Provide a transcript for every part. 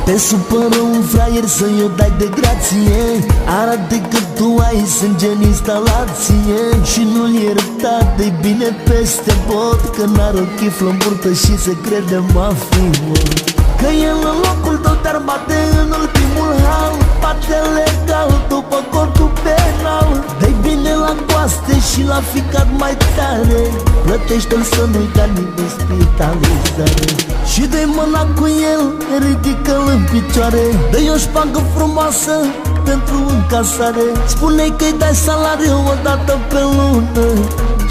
Te supără un fraier să-i o dai de grație, arată că tu ai sânge în instalație și nu-l ierta, de bine peste bot, că n-are ochii flămburtă și se crede mafiot. Că el în locul tău te-ar bate în ultimul hal, bate legal după codul penal. Dă-i bine la coaste și la ficat mai tare, plătește-l să nu-i da nimeni spitalizare. Și dă-i mâna cu el, ridică-l în picioare, dă-i o șpagă frumoasă pentru încasare. Spune-i că-i dai salariu o dată pe lună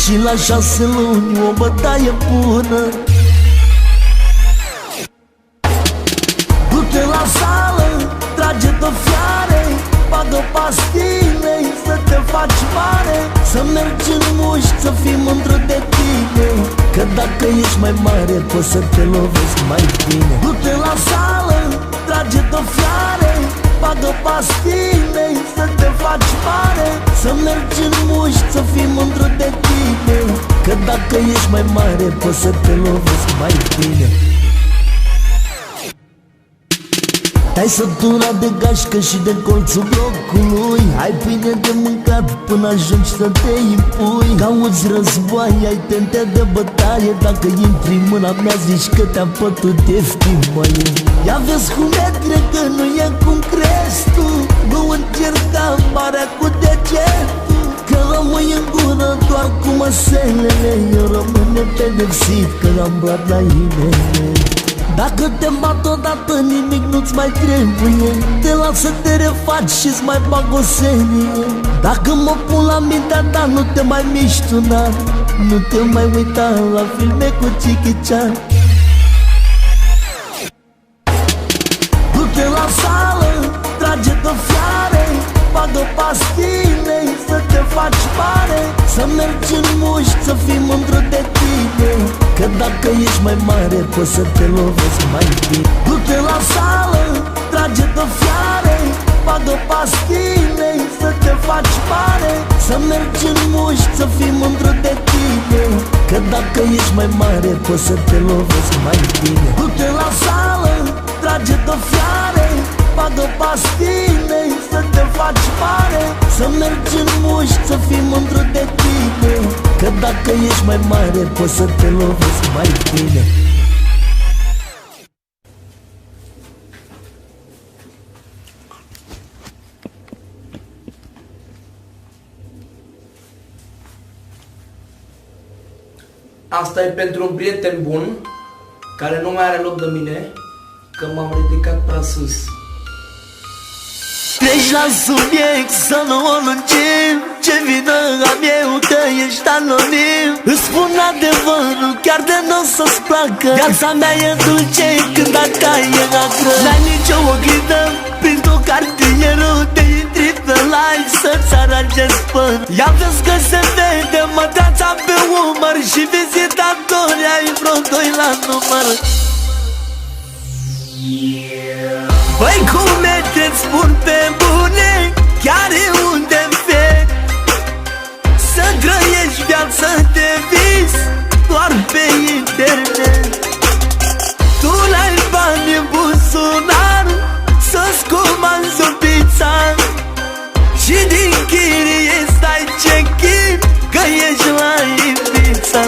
și la 6 luni o bătaie bună. Du-te la sală, trage-te fiare, bagă pastile să te faci mare, să mergi în mușchi, să fii mândru de tine, că dacă ești mai mare poți să te lovesc mai bine. Du-te la sală, trage-te fiare, bagă pastile să te faci mare, să mergi în mușchi, să fii mândru de tine, că dacă ești mai mare poți să te lovesc mai bine. Ai sătura de gașcă și de colțul blocului, ai pâine de mâncat până ajungi să te impui. Cauți război, ai tente de bătaie, dacă intri în mâna mea zici că te-am pătut ieftin, măi. Ia vezi cum e, cred că nu e cum crezi tu, nu încerca marea cu degetul, că rămâi în gură doar cu măselele, eu rămân nepedepsit că am blat la inele. Dacă te bat odată, nimic nu-ți mai trebuie, te las să te refaci și-ți mai bag o serie. Dacă mă pun la mintea ta, nu te mai miștuna, nu te mai uita la filme cu Chichicea. Du-te la sală, trage-te fiare, bagă pastile să te faci mare, să mergi în mușchi, să fii mândru de tine, că dacă ești mai mare poți să te lovesc mai bine. Du-te la sală, trage-te fiare, bagă pastile să te faci mare, să mergi în mușchi, să fii mândru de tine, că dacă ești mai mare poți să te lovesc mai bine. Du-te la sală, trage-te fiare, bagă pastile să te faci mare, să mergi în mușchi, să fii mândru de tine, că dacă ești mai mare poți să te lovesc mai bine. Asta e pentru un prieten bun care nu mai are loc de mine, că m-am ridicat prea sus. Treci la subiect să nu o lungim, ce vină am eu că ești anonim. Îți spun adevărul chiar de n-o să-ți placă, viața mea e dulce când a ta e agră. N-ai nicio oglindă printr-o cartierul, te intri pe live să-ți aranjezi păr. Ia vezi că se vede mătreața pe umăr și vizitatori ai vreo 2 la număr. Băi, cum e, te-ți spun pe bune, chiar e un defect să grăiești viața de vis doar pe internet. Tu n-ai bani în buzunar să-ți comanzi o pizza și din chirie stai check-in că ești la Ibiza.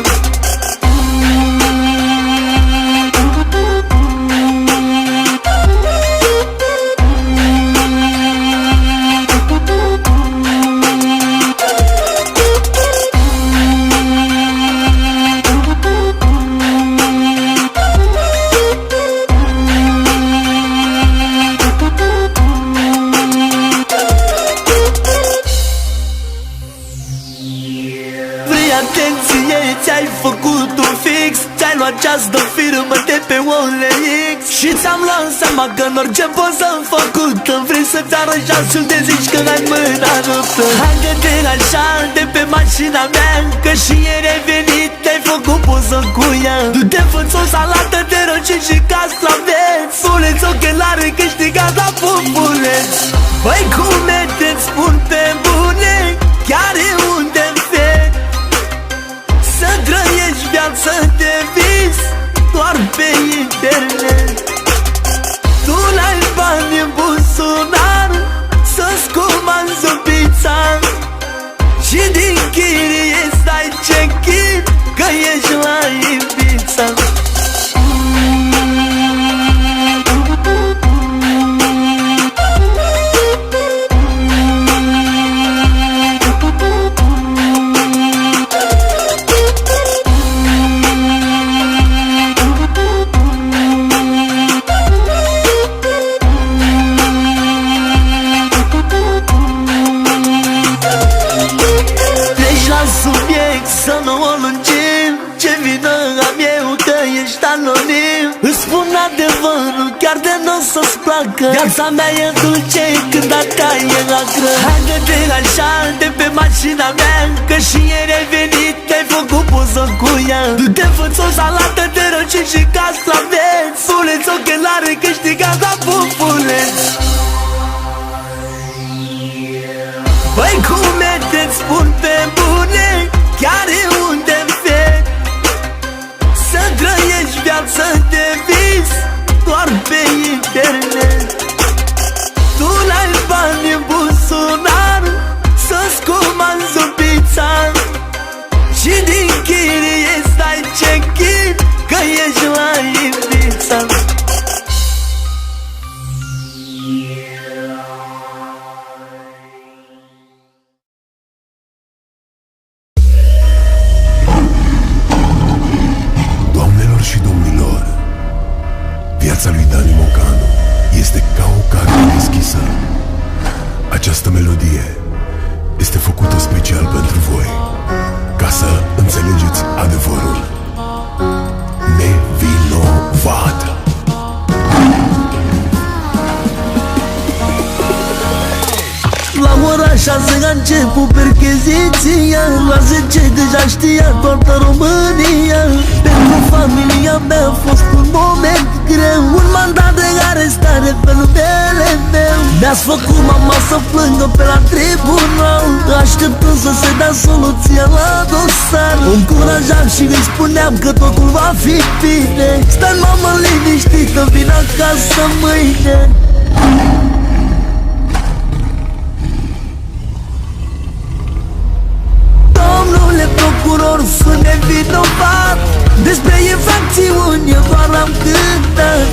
Ți-ai făcut un fix, ți-ai luat ceas de firmă de pe OLX și ți-am luat seama că în orice poză făcută vrei să-ți aranjați și te zici că ai mâna ruptă. Haide-te așa de pe mașina mea, că și ieri ai venit, te-ai făcut poză cu ea. Du-te, fă-ți o salată de roșii și castraveți, puneți ochelare câștigat la populeți. Băi, cum e, te-ți spun pe bune, chiar e un defect să trăiești viața de vis doar pe internet. Tu n-ai ești la Ibiza. Să nu o lungim, ce vină am eu că ești anonim. Îți spun adevărul, chiar de n-o să-ți placă. Viața mea e dulce când a ta e acră. Haide-te așa de pe mașina mea, că și ieri ai venit, te-ai făcut poză cu ea. Du-te, fă-ți o salată de răcini și castraveți. Puneți ochelare, câștigat la pupuleți. Băi, cum e, te-ți spun pe bune, chiar e unde fie să trăiești viață de vis doar pe internet. Tu n-ai bani în buzunar să-ți comanzi o pizza și din chirie stai check-in că ești la Ibiza. Și domnilor, viața lui Dani Mocanu este ca o carte deschisă. Această melodie este făcută special pentru voi, ca să înțelegeți adevărul nevinovat. La ora 6 a început percheziția, la 10 deja știa toată România. Pentru familia mea a fost un moment greu, un mandat de arestare pe numele meu. Mi-ați făcut mama să plângă pe la tribunal, așteptând să se dea soluția la dosar. O încurajam și îi spuneam că totul va fi bine. Stai mamă liniștită, vin acasă mâine. Domnule procuror, sunt nevinovat, despre infracțiuni eu doar am cântat.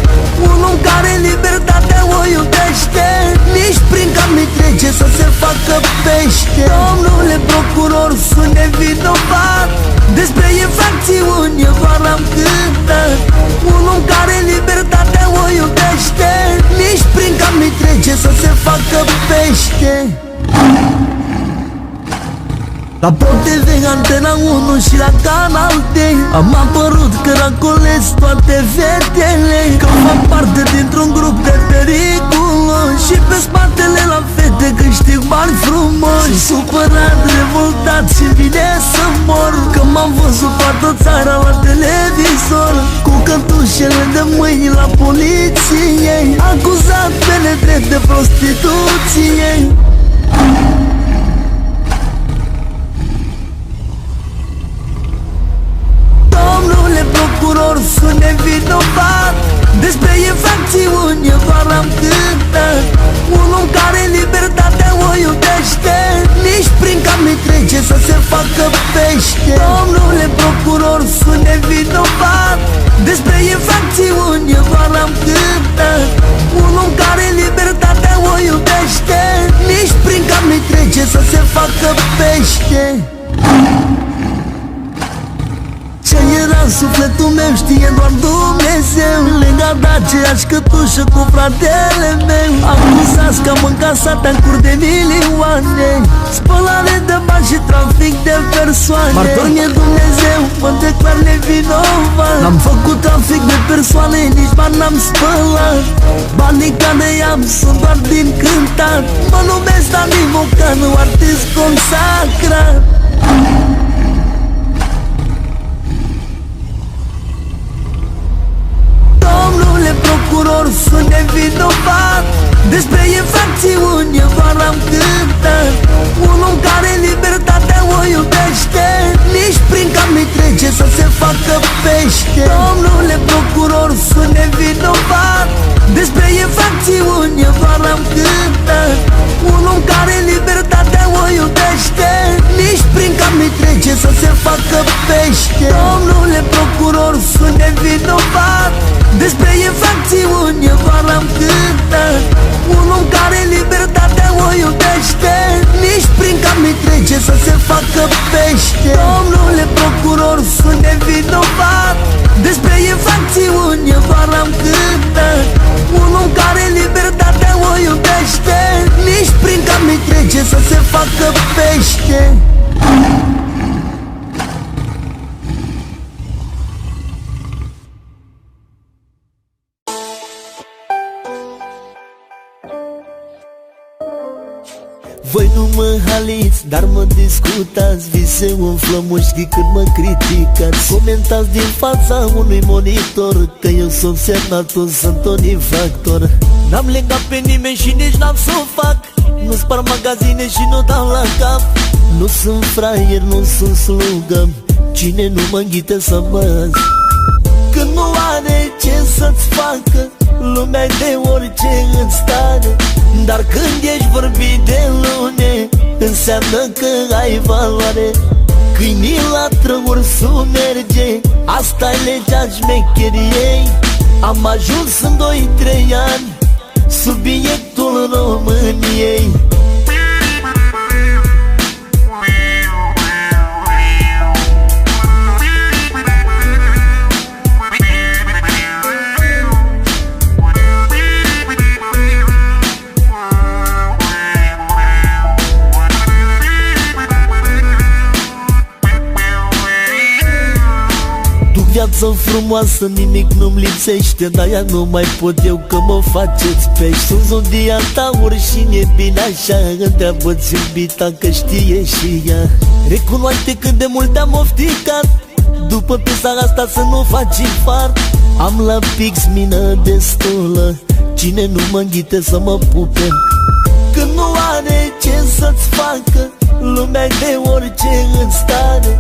Un om care libertatea o iubește, nici prin cap nu trece să se facă pește. Domnule procuror, sunt nevinovat, despre infracțiuni eu doar am cântat. Un om care libertatea o iubește, nici prin cap nu trece să se facă pește. La ProTV, Antena 1 și la Canal D am apărut că racolez toate fetele, că fac parte dintr-un grup de periculos și pe spatele la fete câștig bani frumoși. Și supărat, revoltat și vine să mor, că m-am văzut toată țara la televizor, cu cătușele de mâini la poliție, acuzat pe nedrept de prostituție. Domnule procuror, sunt nevinovat, despre infracțiuni eu doar am cântat. Un om care libertatea o iubește, nici prin cap nu trece să se facă pește. Domnule procuror, sunt nevinovat, despre infracțiuni eu doar am cântat. Un om care libertatea o iubește, nici prin cap nu trece să se facă pește. Ce era în sufletul meu știe doar Dumnezeu, legat de aceeași cătușă cu fratele meu. Acuzați că am încasat tancuri de milioane, spălare de bani și trafic de persoane. Martor mi-e Dumnezeu, mă declar nevinovat, n-am făcut trafic de persoane, nici bani n-am spălat. Banii care i-am sunt doar din cântat, mă numesc Dani Mocanu, artist consacrat. Domnule procuror, sunt nevinovat, despre infracțiuni eu doar am cântat. Un om care libertatea o iubește, nici prin cap nu trece să se facă pește. Domnule procuror, sunt nevinovat, despre infracțiuni eu doar am cântat. Un om care libertatea o iubește, nici prin cap nu trece să se facă pește. Domnule procuror, sunt nevinovat, despre infracțiuni doar am cântat. Un om care libertatea o iubește, nici prin cap nu-i trece să se facă pește. Domnule procuror, sunt nevinovat, despre infracțiuni doar am cântat. Un om care libertatea o iubește, nici prin cap nu-i trece să se facă pește. Voi nu mă haliți, dar mă discutați, vise umflă mușchii când mă criticați. Comentați din fața unui monitor că eu sunt semnatul, sunt un infractor. N-am legat pe nimeni și nici n-am să o fac, nu spar magazine și nu dau la cap. Nu sunt fraier, nu sunt slugă, cine nu mă înghite să mă. Când nu are ce să-ți facă, lumea de orice în stare. Dar când ești vorbit de lune, înseamnă că ai valoare. Câinii latră, ursul merge, asta-i legea șmecheriei. Am ajuns în 2-3 ani subiectul României. Viață frumoasă, nimic nu-mi lipsește, dar ea nu mai pot eu că mă faceți pești. Sunt zodia taur și e bine așa, întreabă-ți iubita că știe și ea. Recunoaște cât de mult am ofticat, după piesa asta să nu faci infart. Am la pix mină destulă, cine nu mă înghite să mă pupe. Când nu are ce să-ți facă, lumea de orice în stare.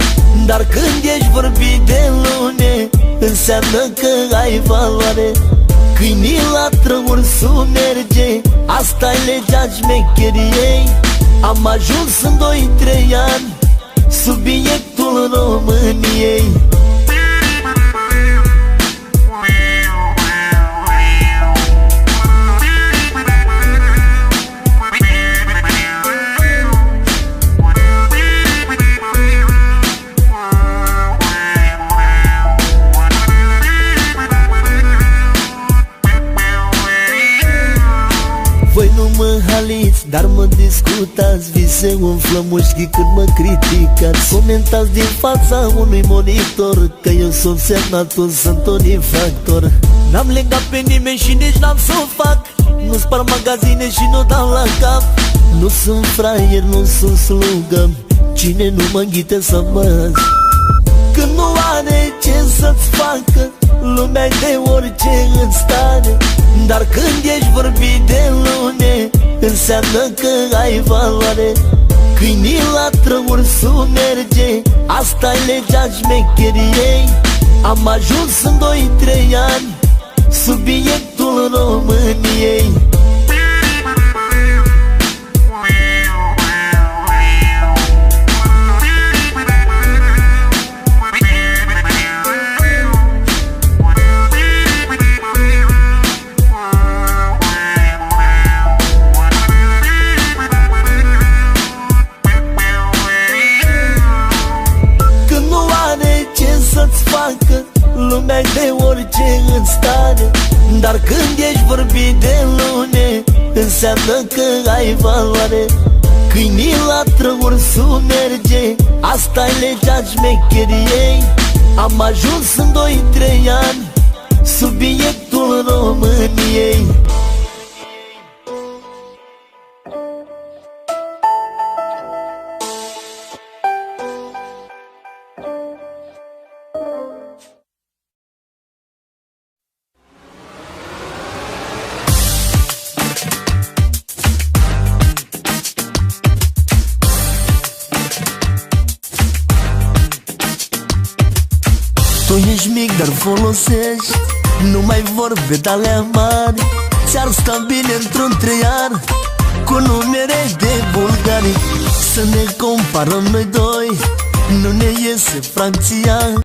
Dar când ești vorbit de lune, înseamnă că ai valoare. Câinii latră, ursul merge, asta-i legea șmecheriei. Am ajuns în 2-3 ani subiectul României. Voi nu mă haliți, dar mă discutați, vise umflă mușchii când mă criticați. Comentați din fața unui monitor că eu sunt semnatul, sunt un infractor. N-am legat pe nimeni și nici n-am să o fac, nu spar magazine și nu dau la cap. Nu sunt fraier, nu sunt slugă, cine nu mă înghite să mă. Când nu are ce să-ți facă, lumea de orice în stare. Dar când ești vorbit de lune, înseamnă că ai valoare. Câinii latră, ursul merge, asta-i legea șmecheriei. Am ajuns în 2-3 ani subiectul României. Lumea de orice în stare. Dar când ești vorbit de lune, înseamnă că ai valoare. Câinii latră, ursul merge, asta-i legea șmecheriei. Am ajuns în 2-3 ani subiectul României. Tu ești mic, dar folosești numai vorbe de-alea mari. Ți-ar sta bine într-un treiar cu numere de bulgari. Să ne comparăm noi doi, nu ne iese fracția.